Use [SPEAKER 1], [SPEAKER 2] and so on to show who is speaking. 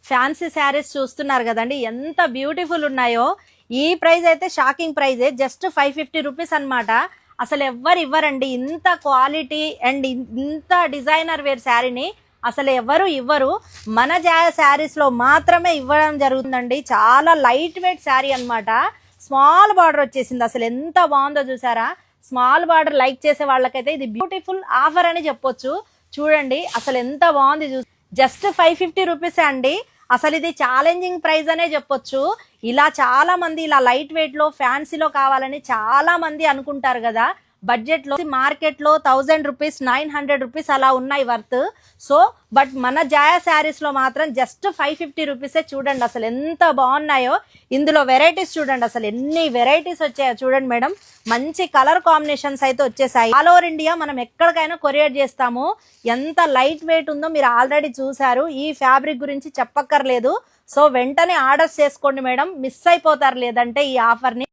[SPEAKER 1] Fancy saris చూస్తున్నారు కదండి, ఎంత బ్యూటిఫుల్ ఉన్నాయో. ఈ ప్రైస్ అయితే షాకింగ్ ప్రైజే, జస్ట్ 550 రూపీస్ అనమాట. అసలు ఎవ్వరు ఇవ్వరండి ఇంత క్వాలిటీ అండ్ ఇంత డిజైనర్ వేర్ శారీని అసలు ఎవరు ఇవ్వరు. మన జాయ శారీస్లో మాత్రమే ఇవ్వడం జరుగుతుందండి. చాలా లైట్ వెయిట్ శారీ అనమాట. స్మాల్ బార్డర్ వచ్చేసింది. అసలు ఎంత బాగుందో చూసారా. స్మాల్ బార్డర్ లైక్ చేసే వాళ్ళకైతే ఇది బ్యూటిఫుల్ ఆఫర్ అని చెప్పొచ్చు. చూడండి అసలు ఎంత బాగుంది. జస్ట్ 550 రూపీసే అండి. అసలు ఇది ఛాలెంజింగ్ ప్రైస్ అనే చెప్పొచ్చు. ఇలా చాలా మంది ఇలా లైట్ వెయిట్ లో ఫ్యాన్సీలో కావాలని చాలా మంది అనుకుంటారు కదా. బడ్జెట్ లో మార్కెట్ లో 1000 రూపీస్ 900 రూపీస్ అలా ఉన్నాయి వర్త్. సో బట్ మన జాయా శారీస్ లో మాత్రం జస్ట్ 550 రూపీసే. చూడండి అసలు ఎంత బాగున్నాయో. ఇందులో వెరైటీస్ చూడండి, అసలు ఎన్ని వెరైటీస్ వచ్చాయో చూడండి మేడం. మంచి కలర్ కాంబినేషన్స్ అయితే వచ్చేసాయి. ఆల్ ఓవర్ ఇండియా మనం ఎక్కడికైనా కొరియర్ చేస్తాము. ఎంత లైట్ వెయిట్ ఉందో మీరు ఆల్రెడీ చూసారు. ఈ ఫ్యాబ్రిక్ గురించి చెప్పక్కర్లేదు. సో వెంటనే ఆర్డర్స్ చేసుకోండి మేడం, మిస్ అయిపోతారు లేదంటే ఈ ఆఫర్ని.